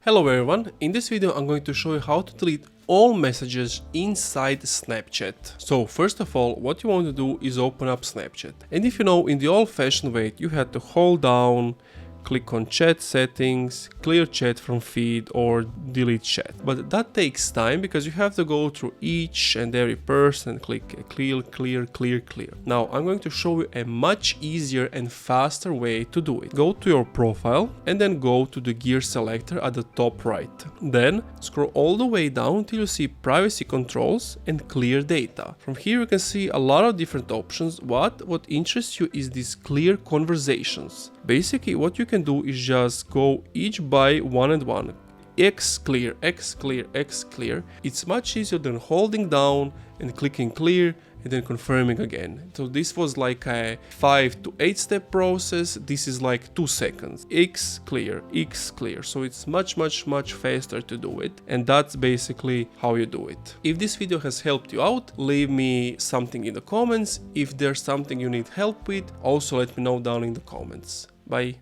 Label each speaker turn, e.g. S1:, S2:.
S1: Hello everyone, in this video I'm going to show you how to delete all messages inside Snapchat. So first of all, what you want to do is open up Snapchat. And if you know, in the old-fashioned way, you had to hold down, click on chat settings, clear chat from feed or delete chat. But that takes time because you have to go through each and every person and click clear. Now I'm going to show you a much easier and faster way to do it. Go to your profile and then go to the gear selector at the top right. Then scroll all the way down till you see privacy controls and clear data. From here you can see a lot of different options. What interests you is these clear conversations. Basically what you can do is just go each by one and one. X clear. It's much easier than holding down and clicking clear and then confirming again. So this was like a 5 to 8 step process. This is like 2 seconds. X clear. So it's much faster to do it. And that's basically how you do it. If this video has helped you out, leave me something in the comments. If there's something you need help with, also let me know down in the comments. Bye.